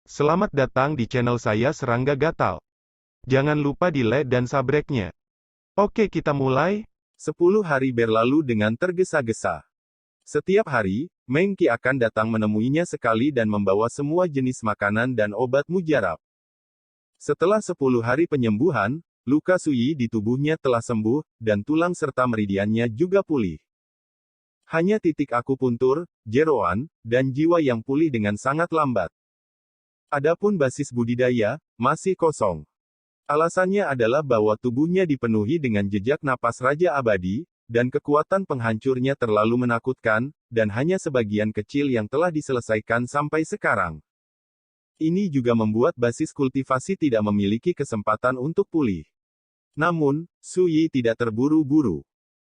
Selamat datang di channel saya Serangga Gatal. Jangan lupa di like dan subscribe-nya. Oke, kita mulai. 10 hari berlalu dengan tergesa-gesa. Setiap hari, Mengki akan datang menemuinya sekali dan membawa semua jenis makanan dan obat mujarab. Setelah 10 hari penyembuhan, luka Suyi di tubuhnya telah sembuh, dan tulang serta meridiannya juga pulih. Hanya titik akupuntur, jeroan, dan jiwa yang pulih dengan sangat lambat. Adapun basis budidaya, masih kosong. Alasannya adalah bahwa tubuhnya dipenuhi dengan jejak napas Raja Abadi, dan kekuatan penghancurnya terlalu menakutkan, dan hanya sebagian kecil yang telah diselesaikan sampai sekarang. Ini juga membuat basis kultivasi tidak memiliki kesempatan untuk pulih. Namun, Suyi tidak terburu-buru.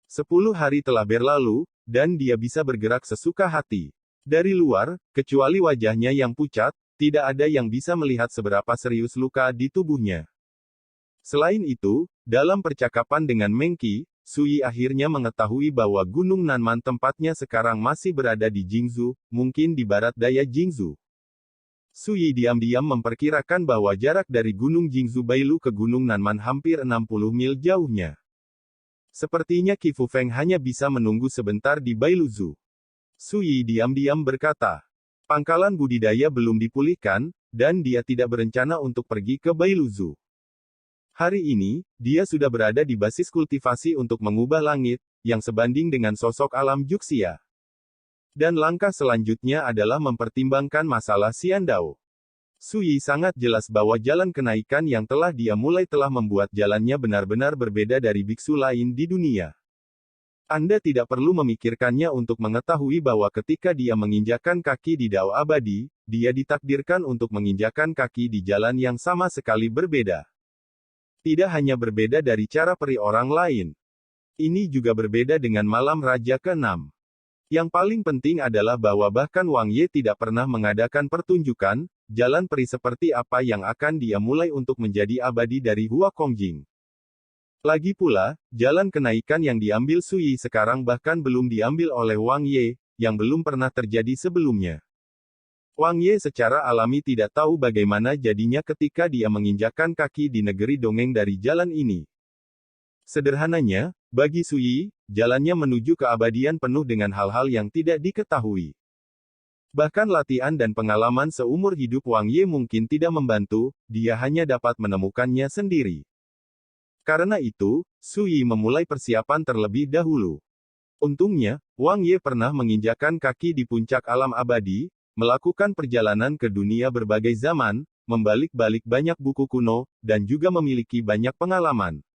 10 hari telah berlalu, dan dia bisa bergerak sesuka hati. Dari luar, kecuali wajahnya yang pucat, tidak ada yang bisa melihat seberapa serius luka di tubuhnya. Selain itu, dalam percakapan dengan Mengki, Suyi akhirnya mengetahui bahwa Gunung Nanman tempatnya sekarang masih berada di Jingzhou, mungkin di barat daya Jingzhou. Suyi diam-diam memperkirakan bahwa jarak dari Gunung Jingzhou Bailu ke Gunung Nanman hampir 60 mil jauhnya. Sepertinya Qi Fufeng hanya bisa menunggu sebentar di Bailuzhu. Suyi diam-diam berkata, pangkalan budidaya belum dipulihkan, dan dia tidak berencana untuk pergi ke Bailuzhu. Hari ini, dia sudah berada di basis kultivasi untuk mengubah langit, yang sebanding dengan sosok alam Juxia. Dan langkah selanjutnya adalah mempertimbangkan masalah Xiandao. Suyi sangat jelas bahwa jalan kenaikan yang telah dia mulai telah membuat jalannya benar-benar berbeda dari biksu lain di dunia. Anda tidak perlu memikirkannya untuk mengetahui bahwa ketika dia menginjakan kaki di Dao Abadi, dia ditakdirkan untuk menginjakan kaki di jalan yang sama sekali berbeda. Tidak hanya berbeda dari cara peri orang lain. Ini juga berbeda dengan malam Raja ke-6. Yang paling penting adalah bahwa bahkan Wang Ye tidak pernah mengadakan pertunjukan, jalan peri seperti apa yang akan dia mulai untuk menjadi abadi dari Hua Kongjing. Lagi pula, jalan kenaikan yang diambil Suyi sekarang bahkan belum diambil oleh Wang Ye, yang belum pernah terjadi sebelumnya. Wang Ye secara alami tidak tahu bagaimana jadinya ketika dia menginjakkan kaki di negeri dongeng dari jalan ini. Sederhananya, bagi Suyi, jalannya menuju keabadian penuh dengan hal-hal yang tidak diketahui. Bahkan latihan dan pengalaman seumur hidup Wang Ye mungkin tidak membantu, dia hanya dapat menemukannya sendiri. Karena itu, Suyi memulai persiapan terlebih dahulu. Untungnya, Wang Ye pernah menginjakan kaki di puncak alam abadi, melakukan perjalanan ke dunia berbagai zaman, membalik-balik banyak buku kuno, dan juga memiliki banyak pengalaman.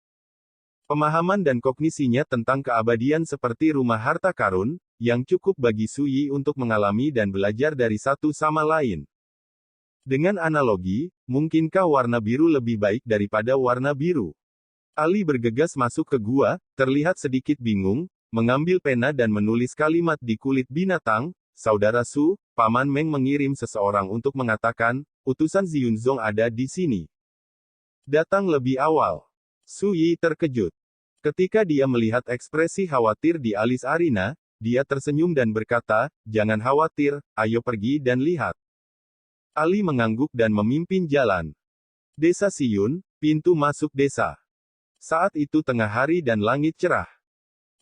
Pemahaman dan kognisinya tentang keabadian seperti rumah harta karun, yang cukup bagi Suyi untuk mengalami dan belajar dari satu sama lain. Dengan analogi, mungkinkah warna biru lebih baik daripada warna biru? Ali bergegas masuk ke gua, terlihat sedikit bingung, mengambil pena dan menulis kalimat di kulit binatang. Saudara Su, Paman Meng mengirim seseorang untuk mengatakan, utusan Xiunzong ada di sini. Datang lebih awal. Su Yi terkejut. Ketika dia melihat ekspresi khawatir di alis Arina, dia tersenyum dan berkata, jangan khawatir, ayo pergi dan lihat. Ali mengangguk dan memimpin jalan. Desa Xiyun, pintu masuk desa. Saat itu tengah hari dan langit cerah.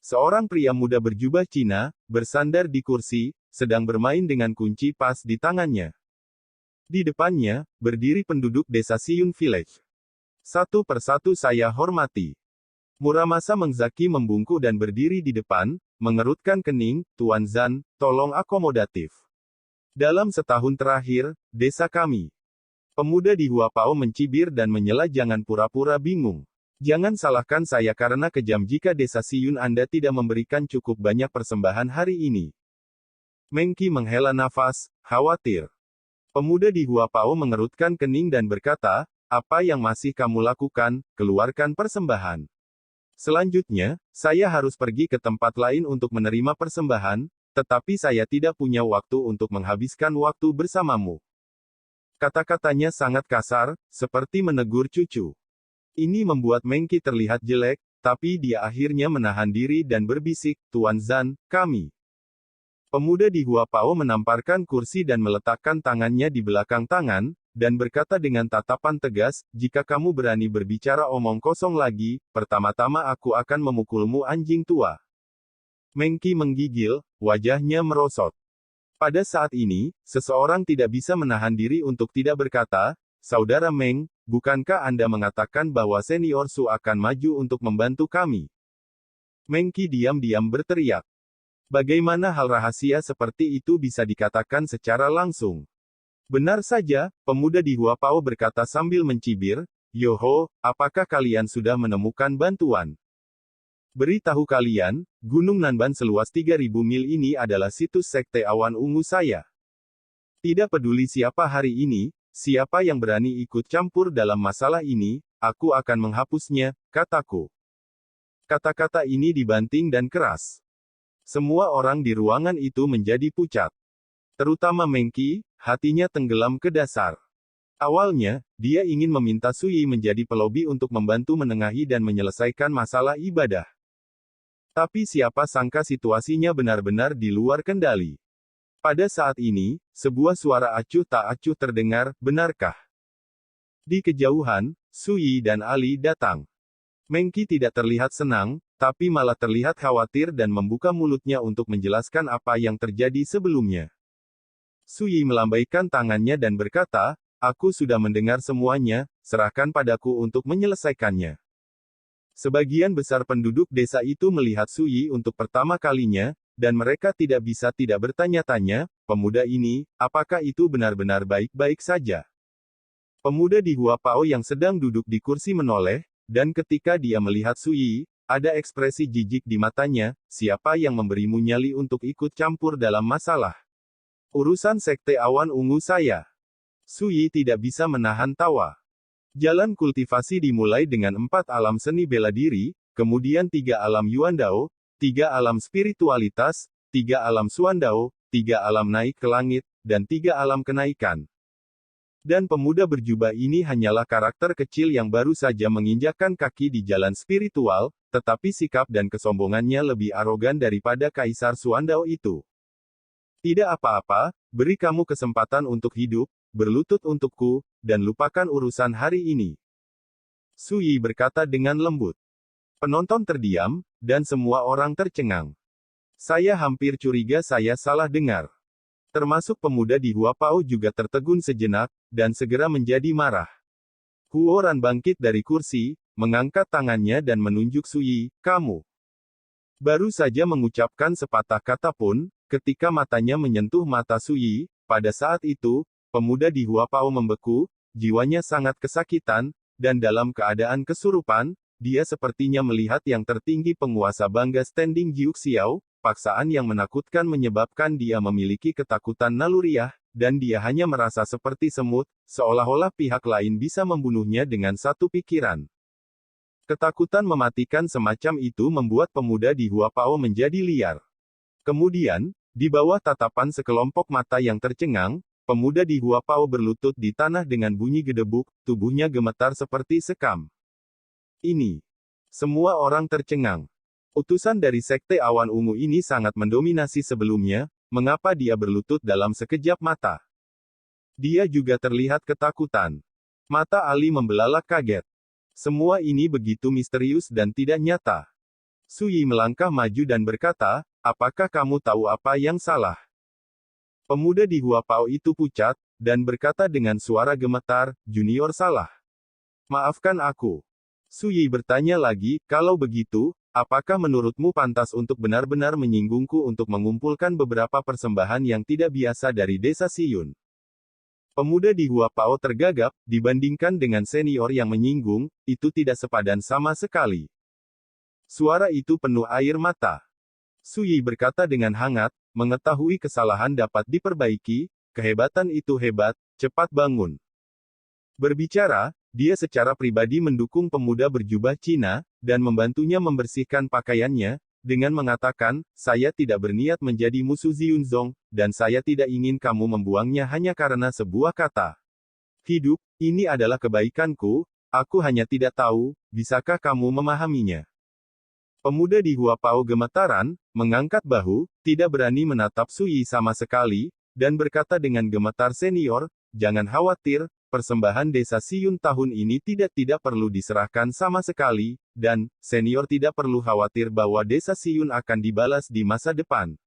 Seorang pria muda berjubah Cina, bersandar di kursi, sedang bermain dengan kunci pas di tangannya. Di depannya, berdiri penduduk desa Xiyun Village. Satu persatu saya hormati. Muramasa Mengzaki membungkuk dan berdiri di depan, mengerutkan kening, Tuan Zan, tolong akomodatif. Dalam setahun terakhir, desa kami. Pemuda di Huapao mencibir dan menyela jangan pura-pura bingung. Jangan salahkan saya karena kejam jika desa Xiyun Anda tidak memberikan cukup banyak persembahan hari ini. Mengki menghela nafas, khawatir. Pemuda di Huapao mengerutkan kening dan berkata, apa yang masih kamu lakukan, keluarkan persembahan. Selanjutnya, saya harus pergi ke tempat lain untuk menerima persembahan, tetapi saya tidak punya waktu untuk menghabiskan waktu bersamamu. Kata-katanya sangat kasar, seperti menegur cucu. Ini membuat Mengki terlihat jelek, tapi dia akhirnya menahan diri dan berbisik, Tuan Zan, kami. Pemuda di Huapao menamparkan kursi dan meletakkan tangannya di belakang tangan, dan berkata dengan tatapan tegas, jika kamu berani berbicara omong kosong lagi, pertama-tama aku akan memukulmu anjing tua. Meng Qi menggigil, wajahnya merosot. Pada saat ini, seseorang tidak bisa menahan diri untuk tidak berkata, Saudara Meng, bukankah Anda mengatakan bahwa senior Su akan maju untuk membantu kami? Meng Qi diam-diam berteriak. Bagaimana hal rahasia seperti itu bisa dikatakan secara langsung? Benar saja, pemuda di Huapao berkata sambil mencibir, Yoho, apakah kalian sudah menemukan bantuan? Beritahu kalian, Gunung Nanban seluas 3.000 mil ini adalah situs sekte awan ungu saya. Tidak peduli siapa hari ini, siapa yang berani ikut campur dalam masalah ini, aku akan menghapusnya, kataku. Kata-kata ini dibanting dan keras. Semua orang di ruangan itu menjadi pucat. Terutama Meng Qi, hatinya tenggelam ke dasar. Awalnya, dia ingin meminta Sui menjadi pelobi untuk membantu menengahi dan menyelesaikan masalah ibadah. Tapi siapa sangka situasinya benar-benar di luar kendali. Pada saat ini, sebuah suara acuh tak acuh terdengar, benarkah? Di kejauhan, Sui dan Ali datang. Meng Qi tidak terlihat senang, tapi malah terlihat khawatir dan membuka mulutnya untuk menjelaskan apa yang terjadi sebelumnya. Sui melambaikan tangannya dan berkata, aku sudah mendengar semuanya, serahkan padaku untuk menyelesaikannya. Sebagian besar penduduk desa itu melihat Sui untuk pertama kalinya, dan mereka tidak bisa tidak bertanya-tanya, pemuda ini, apakah itu benar-benar baik-baik saja? Pemuda di Huapao yang sedang duduk di kursi menoleh, dan ketika dia melihat Sui, ada ekspresi jijik di matanya, siapa yang memberimu nyali untuk ikut campur dalam masalah? Urusan sekte awan ungu saya. Sui tidak bisa menahan tawa. Jalan kultivasi dimulai dengan 4 alam seni bela diri, kemudian 3 alam Yuandao, 3 alam spiritualitas, 3 alam Suandao, 3 alam naik ke langit, dan 3 alam kenaikan. Dan pemuda berjubah ini hanyalah karakter kecil yang baru saja menginjakkan kaki di jalan spiritual, tetapi sikap dan kesombongannya lebih arogan daripada Kaisar Suandao itu. Tidak apa-apa, beri kamu kesempatan untuk hidup, berlutut untukku, dan lupakan urusan hari ini. Sui berkata dengan lembut. Penonton terdiam, dan semua orang tercengang. Saya hampir curiga saya salah dengar. Termasuk pemuda di Huapao juga tertegun sejenak, dan segera menjadi marah. Huoran bangkit dari kursi, mengangkat tangannya dan menunjuk Sui, kamu. Baru saja mengucapkan sepatah kata pun, ketika matanya menyentuh mata Sui, pada saat itu, pemuda di Huapao membeku, jiwanya sangat kesakitan, dan dalam keadaan kesurupan, dia sepertinya melihat yang tertinggi penguasa bangga standing Jiuxiao, paksaan yang menakutkan menyebabkan dia memiliki ketakutan naluriah, dan dia hanya merasa seperti semut, seolah-olah pihak lain bisa membunuhnya dengan satu pikiran. Ketakutan mematikan semacam itu membuat pemuda di Huapao menjadi liar. Kemudian, di bawah tatapan sekelompok mata yang tercengang, pemuda di Huapao berlutut di tanah dengan bunyi gedebuk, tubuhnya gemetar seperti sekam. Ini. Semua orang tercengang. Utusan dari Sekte Awan Ungu ini sangat mendominasi sebelumnya, mengapa dia berlutut dalam sekejap mata? Dia juga terlihat ketakutan. Mata Ali membelalak kaget. Semua ini begitu misterius dan tidak nyata. Sui melangkah maju dan berkata, apakah kamu tahu apa yang salah? Pemuda di Huapao itu pucat, dan berkata dengan suara gemetar, junior salah. Maafkan aku. Sui bertanya lagi, kalau begitu, apakah menurutmu pantas untuk benar-benar menyinggungku untuk mengumpulkan beberapa persembahan yang tidak biasa dari desa Siyun? Pemuda di Huapao tergagap, dibandingkan dengan senior yang menyinggung, itu tidak sepadan sama sekali. Suara itu penuh air mata. Sui berkata dengan hangat, mengetahui kesalahan dapat diperbaiki, kehebatan itu hebat, cepat bangun. Berbicara, dia secara pribadi mendukung pemuda berjubah Cina, dan membantunya membersihkan pakaiannya, dengan mengatakan, saya tidak berniat menjadi musuh Xiunzong, dan saya tidak ingin kamu membuangnya hanya karena sebuah kata. Hidup, ini adalah kebaikanku, aku hanya tidak tahu, bisakah kamu memahaminya? Pemuda di Huapao gemetaran, mengangkat bahu, tidak berani menatap Sui sama sekali, dan berkata dengan gemetar senior, jangan khawatir, persembahan desa Siyun tahun ini tidak perlu diserahkan sama sekali, dan, senior tidak perlu khawatir bahwa desa Siyun akan dibalas di masa depan.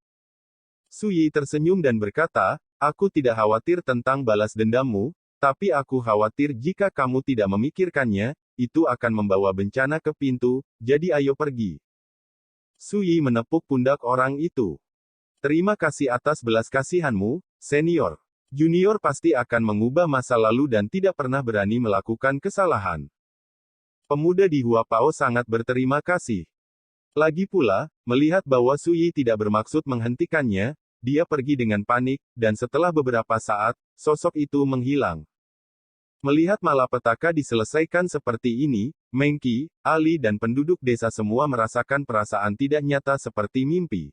Su Yi tersenyum dan berkata, aku tidak khawatir tentang balas dendammu, tapi aku khawatir jika kamu tidak memikirkannya, itu akan membawa bencana ke pintu, jadi ayo pergi. Su Yi menepuk pundak orang itu. Terima kasih atas belas kasihanmu, senior. Junior pasti akan mengubah masa lalu dan tidak pernah berani melakukan kesalahan. Pemuda di Huapao sangat berterima kasih. Lagi pula, melihat bahwa Su Yi tidak bermaksud menghentikannya, dia pergi dengan panik, dan setelah beberapa saat, sosok itu menghilang. Melihat malapetaka diselesaikan seperti ini, Meng Qi, Ali dan penduduk desa semua merasakan perasaan tidak nyata seperti mimpi.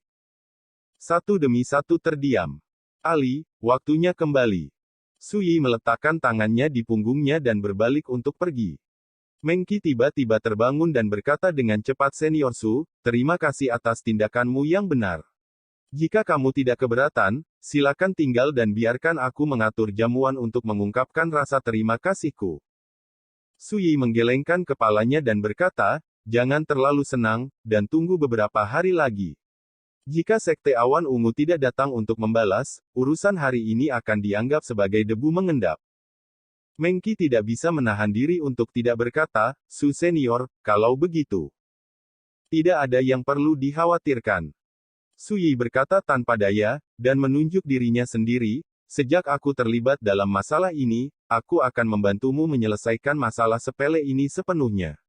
Satu demi satu terdiam. Ali, waktunya kembali. Su Yi meletakkan tangannya di punggungnya dan berbalik untuk pergi. Meng Qi tiba-tiba terbangun dan berkata dengan cepat, Senior Su, terima kasih atas tindakanmu yang benar. Jika kamu tidak keberatan, silakan tinggal dan biarkan aku mengatur jamuan untuk mengungkapkan rasa terima kasihku. Su Yi menggelengkan kepalanya dan berkata, jangan terlalu senang, dan tunggu beberapa hari lagi. Jika Sekte Awan Ungu tidak datang untuk membalas, urusan hari ini akan dianggap sebagai debu mengendap. Meng Qi tidak bisa menahan diri untuk tidak berkata, Su Senior, kalau begitu, tidak ada yang perlu dikhawatirkan. Su Yi berkata tanpa daya, dan menunjuk dirinya sendiri, sejak aku terlibat dalam masalah ini, aku akan membantumu menyelesaikan masalah sepele ini sepenuhnya.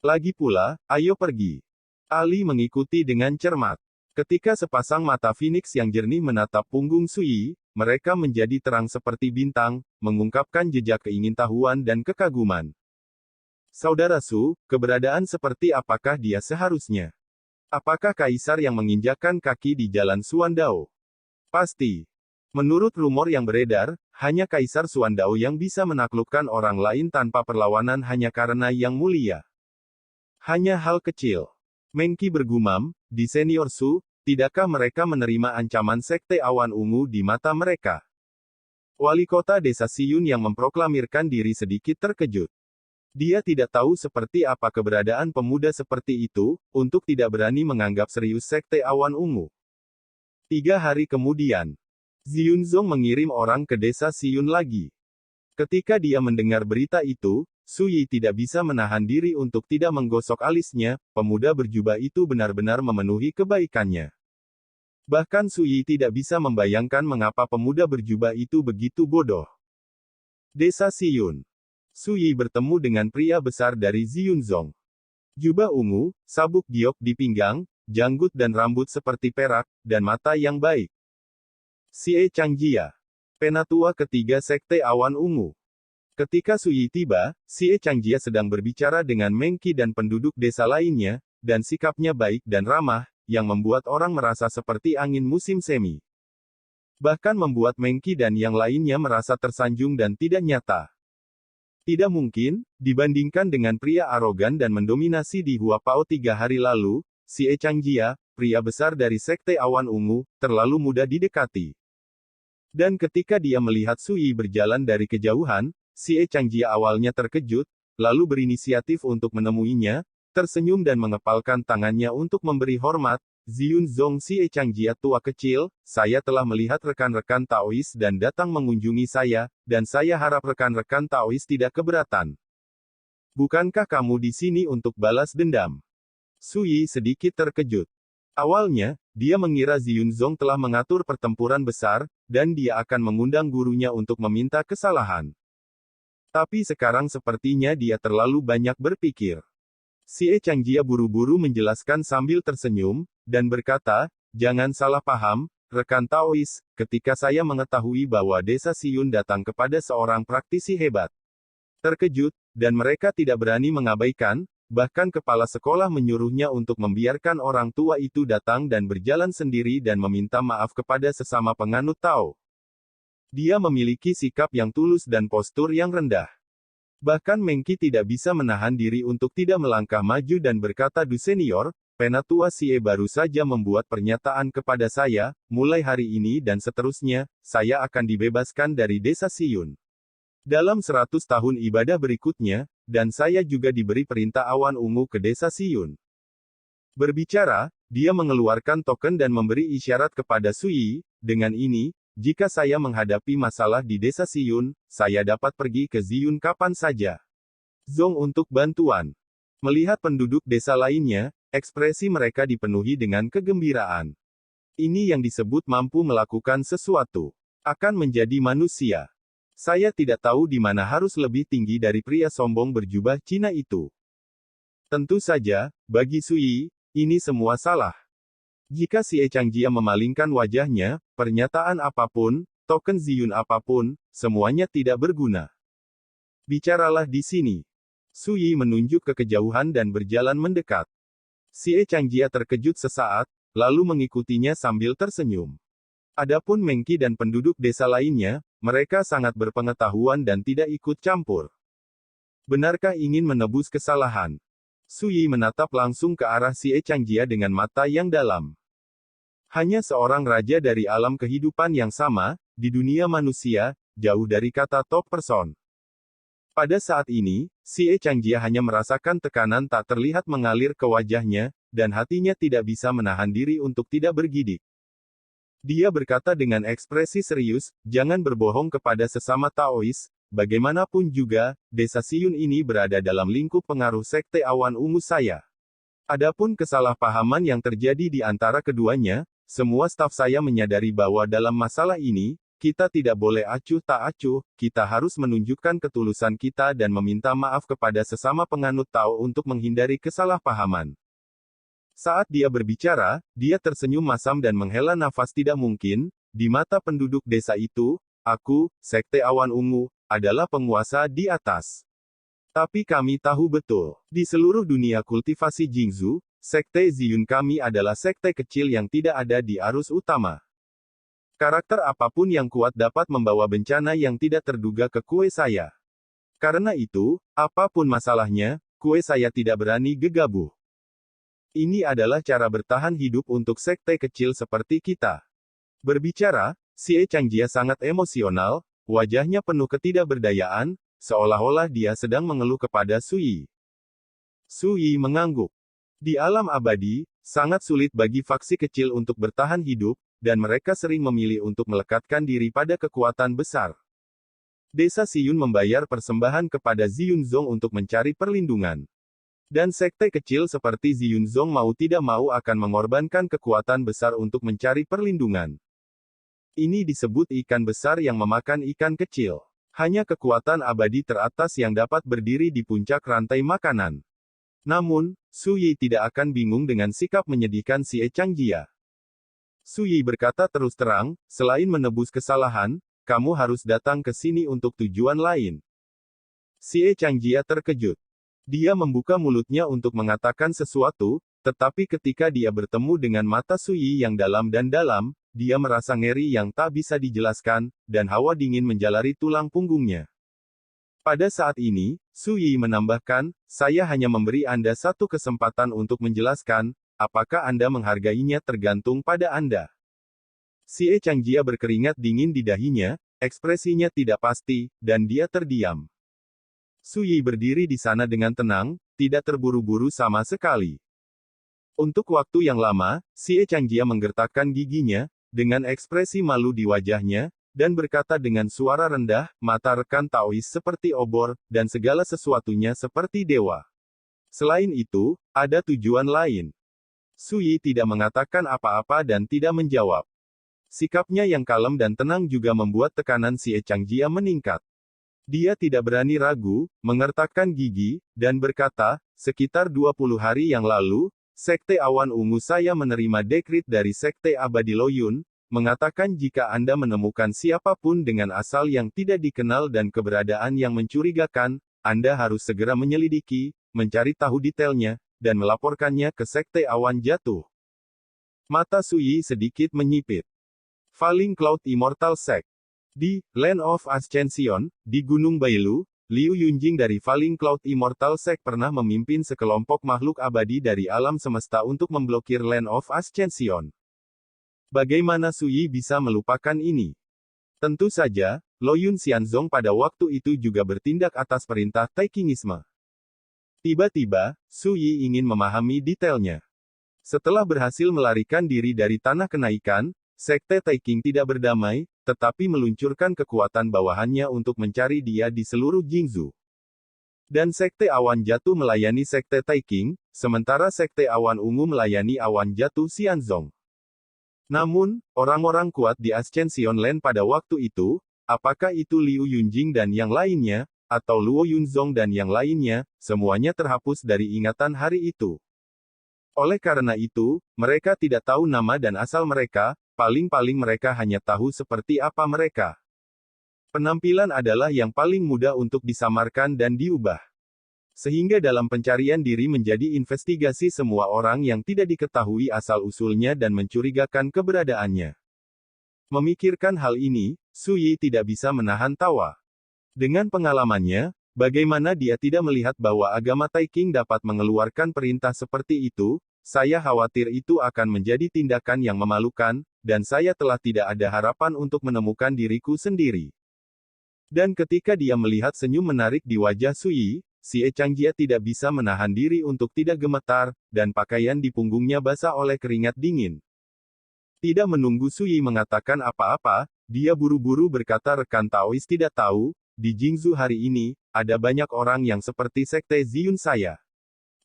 Lagi pula, ayo pergi. Ali mengikuti dengan cermat. Ketika sepasang mata Phoenix yang jernih menatap punggung Su Yi, mereka menjadi terang seperti bintang, mengungkapkan jejak keingintahuan dan kekaguman. Saudara Su, keberadaan seperti apakah dia seharusnya? Apakah kaisar yang menginjakkan kaki di jalan Suandao? Pasti. Menurut rumor yang beredar, hanya kaisar Suandao yang bisa menaklukkan orang lain tanpa perlawanan hanya karena yang mulia. Hanya hal kecil. Meng Qi bergumam, di Senior Su, tidakkah mereka menerima ancaman Sekte Awan Ungu di mata mereka? Wali kota desa Siyun yang memproklamirkan diri sedikit terkejut. Dia tidak tahu seperti apa keberadaan pemuda seperti itu, untuk tidak berani menganggap serius Sekte Awan Ungu. 3 hari kemudian, Xiunzong mengirim orang ke desa Siyun lagi. Ketika dia mendengar berita itu, Su Yi tidak bisa menahan diri untuk tidak menggosok alisnya, pemuda berjubah itu benar-benar memenuhi kebaikannya. Bahkan Su Yi tidak bisa membayangkan mengapa pemuda berjubah itu begitu bodoh. Desa Siyun. Su Yi bertemu dengan pria besar dari Xiunzong. Jubah ungu, sabuk giok di pinggang, janggut dan rambut seperti perak, dan mata yang baik. Xie Changjia. Penatua ketiga Sekte Awan Ungu. Ketika Su Yi tiba, Xie Changjia sedang berbicara dengan Meng Qi dan penduduk desa lainnya, dan sikapnya baik dan ramah, yang membuat orang merasa seperti angin musim semi. Bahkan membuat Meng Qi dan yang lainnya merasa tersanjung dan tidak nyata. Tidak mungkin, dibandingkan dengan pria arogan dan mendominasi di Huapao 3 hari lalu, Xie Changjia, pria besar dari Sekte Awan Ungu, terlalu mudah didekati. Dan ketika dia melihat Su Yi berjalan dari kejauhan, Xie Changjia awalnya terkejut, lalu berinisiatif untuk menemuinya, tersenyum dan mengepalkan tangannya untuk memberi hormat. Xiunzong, Xie Changjia tua kecil, saya telah melihat rekan-rekan Taois dan datang mengunjungi saya, dan saya harap rekan-rekan Taois tidak keberatan. Bukankah kamu di sini untuk balas dendam? Su Yi sedikit terkejut. Awalnya, dia mengira Xiunzong telah mengatur pertempuran besar, dan dia akan mengundang gurunya untuk meminta kesalahan. Tapi sekarang sepertinya dia terlalu banyak berpikir. Xie Changjia buru-buru menjelaskan sambil tersenyum, dan berkata, jangan salah paham, rekan Taois, ketika saya mengetahui bahwa desa Siyun datang kepada seorang praktisi hebat. Terkejut, dan mereka tidak berani mengabaikan, bahkan kepala sekolah menyuruhnya untuk membiarkan orang tua itu datang dan berjalan sendiri dan meminta maaf kepada sesama penganut Tao. Dia memiliki sikap yang tulus dan postur yang rendah. Bahkan Meng Qi tidak bisa menahan diri untuk tidak melangkah maju dan berkata, Du Senior, Penatua Xie baru saja membuat pernyataan kepada saya, mulai hari ini dan seterusnya, saya akan dibebaskan dari desa Xiyun. Dalam 100 tahun ibadah berikutnya, dan saya juga diberi perintah awan ungu ke desa Xiyun. Berbicara, dia mengeluarkan token dan memberi isyarat kepada Sui, dengan ini, jika saya menghadapi masalah di desa Xiyun, saya dapat pergi ke Xiyun kapan saja. Zong untuk bantuan. Melihat penduduk desa lainnya, ekspresi mereka dipenuhi dengan kegembiraan. Ini yang disebut mampu melakukan sesuatu. Akan menjadi manusia. Saya tidak tahu di mana harus lebih tinggi dari pria sombong berjubah Cina itu. Tentu saja, bagi Sui, ini semua salah. Jika Xie Changjia memalingkan wajahnya, pernyataan apapun, token Xiyun apapun, semuanya tidak berguna. Bicaralah di sini. Sui menunjuk ke kejauhan dan berjalan mendekat. Xie Changjia terkejut sesaat, lalu mengikutinya sambil tersenyum. Adapun Mengki dan penduduk desa lainnya, mereka sangat berpengetahuan dan tidak ikut campur. Benarkah ingin menebus kesalahan? Sui menatap langsung ke arah Xie Changjia dengan mata yang dalam. Hanya seorang raja dari alam kehidupan yang sama, di dunia manusia, jauh dari kata top person. Pada saat ini, Xie Changjia hanya merasakan tekanan tak terlihat mengalir ke wajahnya, dan hatinya tidak bisa menahan diri untuk tidak bergidik. Dia berkata dengan ekspresi serius, jangan berbohong kepada sesama Taois, bagaimanapun juga, desa Xiyun ini berada dalam lingkup pengaruh sekte awan ungu saya. Adapun kesalahpahaman yang terjadi di antara keduanya, semua staf saya menyadari bahwa dalam masalah ini, kita tidak boleh acuh tak acuh, kita harus menunjukkan ketulusan kita dan meminta maaf kepada sesama penganut Tao untuk menghindari kesalahpahaman. Saat dia berbicara, dia tersenyum masam dan menghela nafas tidak mungkin, di mata penduduk desa itu, aku, Sekte Awan Ungu, adalah penguasa di atas. Tapi kami tahu betul, di seluruh dunia kultivasi Jingzhu, Sekte Xiyun kami adalah sekte kecil yang tidak ada di arus utama. Karakter apapun yang kuat dapat membawa bencana yang tidak terduga ke kue saya. Karena itu, apapun masalahnya, kue saya tidak berani gegabah. Ini adalah cara bertahan hidup untuk sekte kecil seperti kita. Berbicara, Xie Changjia sangat emosional, wajahnya penuh ketidakberdayaan, seolah-olah dia sedang mengeluh kepada Sui. Sui mengangguk. Di alam abadi, sangat sulit bagi faksi kecil untuk bertahan hidup, dan mereka sering memilih untuk melekatkan diri pada kekuatan besar. Desa Xiyun membayar persembahan kepada Xiyunzong untuk mencari perlindungan. Dan sekte kecil seperti Xiyunzong mau tidak mau akan mengorbankan kekuatan besar untuk mencari perlindungan. Ini disebut ikan besar yang memakan ikan kecil. Hanya kekuatan abadi teratas yang dapat berdiri di puncak rantai makanan. Namun, Sui tidak akan bingung dengan sikap menyedihkan Xie Changjia. Sui berkata terus terang, selain menebus kesalahan, kamu harus datang ke sini untuk tujuan lain. Xie Changjia terkejut. Dia membuka mulutnya untuk mengatakan sesuatu, tetapi ketika dia bertemu dengan mata Sui yang dalam dan dalam, dia merasa ngeri yang tak bisa dijelaskan, dan hawa dingin menjalari tulang punggungnya. Pada saat ini, Sui menambahkan, saya hanya memberi Anda satu kesempatan untuk menjelaskan, apakah Anda menghargainya tergantung pada Anda. Xie Changjia berkeringat dingin di dahinya, ekspresinya tidak pasti, dan dia terdiam. Sui berdiri di sana dengan tenang, tidak terburu-buru sama sekali. Untuk waktu yang lama, Xie Changjia menggertakkan giginya, dengan ekspresi malu di wajahnya, dan berkata dengan suara rendah, mata rekan Taois seperti obor, dan segala sesuatunya seperti dewa. Selain itu, ada tujuan lain. Sui tidak mengatakan apa-apa dan tidak menjawab. Sikapnya yang kalem dan tenang juga membuat tekanan Xie Changjia meningkat. Dia tidak berani ragu, mengertakkan gigi, dan berkata, sekitar 20 hari yang lalu, Sekte Awan Ungu saya menerima dekrit dari Sekte Abadi Loyun, mengatakan jika Anda menemukan siapapun dengan asal yang tidak dikenal dan keberadaan yang mencurigakan, Anda harus segera menyelidiki, mencari tahu detailnya, dan melaporkannya ke Sekte Awan Jatuh. Mata Sui sedikit menyipit. Falling Cloud Immortal Sect. Di Land of Ascension, di Gunung Bailu, Liu Yunjing dari Falling Cloud Immortal Sect pernah memimpin sekelompok makhluk abadi dari alam semesta untuk memblokir Land of Ascension. Bagaimana Sui bisa melupakan ini? Tentu saja, Loyun Xianzong pada waktu itu juga bertindak atas perintah Taikingisme. Tiba-tiba, Sui ingin memahami detailnya. Setelah berhasil melarikan diri dari tanah kenaikan, Sekte Taiking tidak berdamai, tetapi meluncurkan kekuatan bawahannya untuk mencari dia di seluruh Jingzhou. Dan Sekte Awan Jatuh melayani Sekte Taiking, sementara Sekte Awan Ungu melayani Awan Jatuh Xianzong. Namun, orang-orang kuat di Ascension Land pada waktu itu, apakah itu Liu Yunjing dan yang lainnya, atau Luo Yunzong dan yang lainnya, semuanya terhapus dari ingatan hari itu. Oleh karena itu, mereka tidak tahu nama dan asal mereka, paling-paling mereka hanya tahu seperti apa mereka. Penampilan adalah yang paling mudah untuk disamarkan dan diubah. Sehingga dalam pencarian diri menjadi investigasi semua orang yang tidak diketahui asal-usulnya dan mencurigakan keberadaannya. Memikirkan hal ini, Sui tidak bisa menahan tawa. Dengan pengalamannya, bagaimana dia tidak melihat bahwa agama Taiking dapat mengeluarkan perintah seperti itu, saya khawatir itu akan menjadi tindakan yang memalukan, dan saya telah tidak ada harapan untuk menemukan diriku sendiri. Dan ketika dia melihat senyum menarik di wajah Sui, Xie Changjia tidak bisa menahan diri untuk tidak gemetar, dan pakaian di punggungnya basah oleh keringat dingin. Tidak menunggu Sui mengatakan apa-apa, dia buru-buru berkata rekan Taois tidak tahu, di Jingzhou hari ini, ada banyak orang yang seperti Sekte Ziyun saya.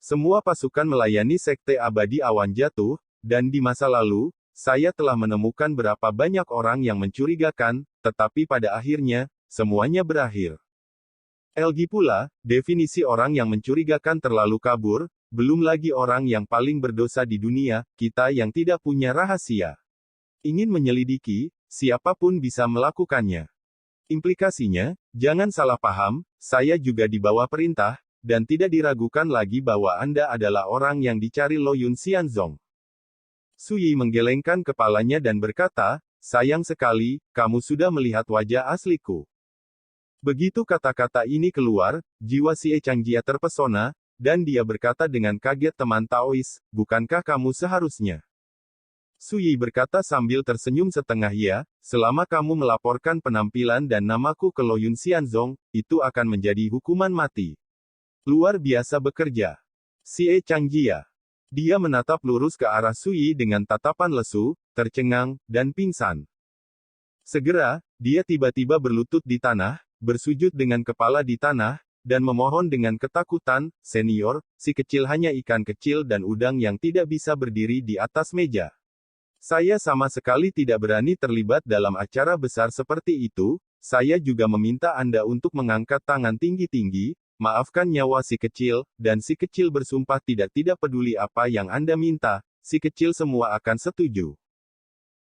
Semua pasukan melayani Sekte Abadi Awan Jatuh, dan di masa lalu, saya telah menemukan berapa banyak orang yang mencurigakan, tetapi pada akhirnya, semuanya berakhir. Lagi pula, definisi orang yang mencurigakan terlalu kabur, belum lagi orang yang paling berdosa di dunia, kita yang tidak punya rahasia. Ingin menyelidiki, siapapun bisa melakukannya. Implikasinya, jangan salah paham, saya juga di bawah perintah, dan tidak diragukan lagi bahwa Anda adalah orang yang dicari Loyun Xianzong. Sui menggelengkan kepalanya dan berkata, sayang sekali, kamu sudah melihat wajah asliku. Begitu kata-kata ini keluar, jiwa Xie Changjia terpesona, dan dia berkata dengan kaget teman Taois, bukankah kamu seharusnya? Sui berkata sambil tersenyum setengah ya, selama kamu melaporkan penampilan dan namaku ke Loyun Xianzong, itu akan menjadi hukuman mati. Luar biasa bekerja. Xie Changjia. Dia menatap lurus ke arah Sui dengan tatapan lesu, tercengang, dan pingsan. Segera, dia tiba-tiba berlutut di tanah, bersujud dengan kepala di tanah, dan memohon dengan ketakutan, senior, si kecil hanya ikan kecil dan udang yang tidak bisa berdiri di atas meja. Saya sama sekali tidak berani terlibat dalam acara besar seperti itu, saya juga meminta Anda untuk mengangkat tangan tinggi-tinggi, maafkan nyawa si kecil, dan si kecil bersumpah tidak peduli apa yang Anda minta, si kecil semua akan setuju.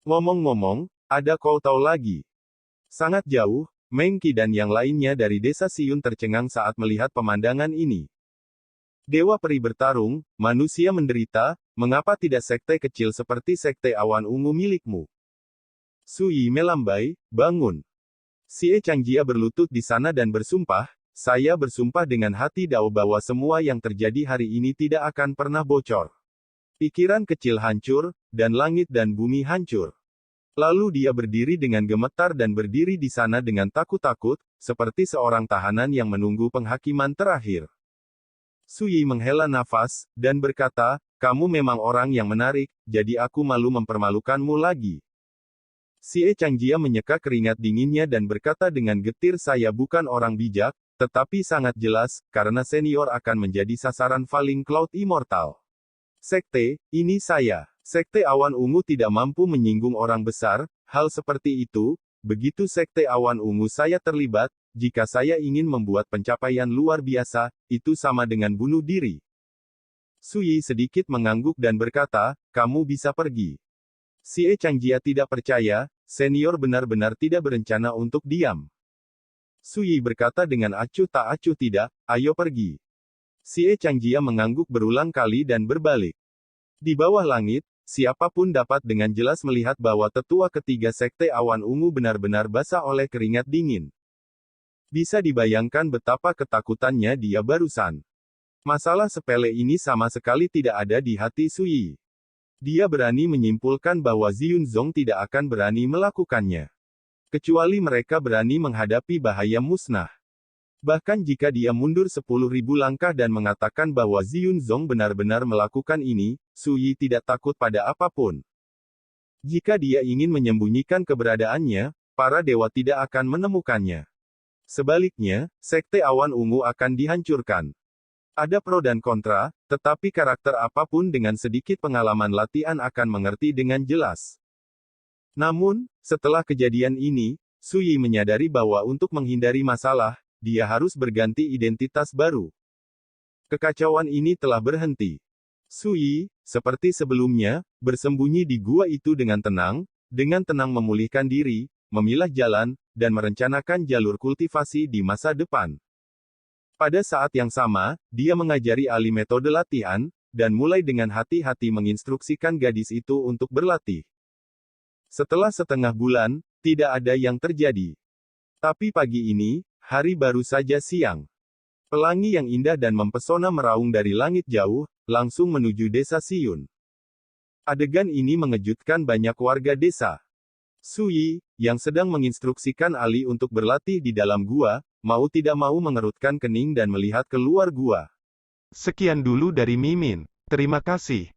Ngomong-ngomong, ada kau tahu lagi. Sangat jauh, Meng Qi dan yang lainnya dari desa Siun tercengang saat melihat pemandangan ini. Dewa peri bertarung, manusia menderita, mengapa tidak sekte kecil seperti Sekte Awan Ungu milikmu? Sui melambai, bangun. Xie Changjia berlutut di sana dan bersumpah, saya bersumpah dengan hati Dao bahwa semua yang terjadi hari ini tidak akan pernah bocor. Pikiran kecil hancur, dan langit dan bumi hancur. Lalu dia berdiri dengan gemetar dan berdiri di sana dengan takut-takut, seperti seorang tahanan yang menunggu penghakiman terakhir. Sui menghela nafas, dan berkata, kamu memang orang yang menarik, jadi aku malu mempermalukanmu lagi. Xie Changjia menyeka keringat dinginnya dan berkata dengan getir saya bukan orang bijak, tetapi sangat jelas, karena senior akan menjadi sasaran Falling Cloud Immortal. Sekte, ini saya. Sekte Awan Ungu tidak mampu menyinggung orang besar, hal seperti itu, begitu Sekte Awan Ungu saya terlibat, jika saya ingin membuat pencapaian luar biasa, itu sama dengan bunuh diri. Sui sedikit mengangguk dan berkata, kamu bisa pergi. Xie Changjia tidak percaya, senior benar-benar tidak berencana untuk diam. Sui berkata dengan acuh tak acuh tidak, ayo pergi. Xie Changjia mengangguk berulang kali dan berbalik. Di bawah langit, siapapun dapat dengan jelas melihat bahwa tetua ketiga Sekte Awan Ungu benar-benar basah oleh keringat dingin. Bisa dibayangkan betapa ketakutannya dia barusan. Masalah sepele ini sama sekali tidak ada di hati Sui. Dia berani menyimpulkan bahwa Xiunzong tidak akan berani melakukannya. Kecuali mereka berani menghadapi bahaya musnah. Bahkan jika dia mundur 10.000 langkah dan mengatakan bahwa Xiunzong benar-benar melakukan ini, Sui tidak takut pada apapun. Jika dia ingin menyembunyikan keberadaannya, para dewa tidak akan menemukannya. Sebaliknya, Sekte Awan Ungu akan dihancurkan. Ada pro dan kontra, tetapi karakter apapun dengan sedikit pengalaman latihan akan mengerti dengan jelas. Namun, setelah kejadian ini, Sui menyadari bahwa untuk menghindari masalah, dia harus berganti identitas baru. Kekacauan ini telah berhenti. Sui, seperti sebelumnya, bersembunyi di gua itu dengan tenang memulihkan diri, memilah jalan, dan merencanakan jalur kultivasi di masa depan. Pada saat yang sama, dia mengajari Ali metode latihan, dan mulai dengan hati-hati menginstruksikan gadis itu untuk berlatih. Setelah setengah bulan, tidak ada yang terjadi. Tapi pagi ini, hari baru saja siang. Pelangi yang indah dan mempesona meraung dari langit jauh, langsung menuju desa Siun. Adegan ini mengejutkan banyak warga desa. Sui, yang sedang menginstruksikan Ali untuk berlatih di dalam gua, mau tidak mau mengerutkan kening dan melihat keluar gua. Sekian dulu dari Mimin. Terima kasih.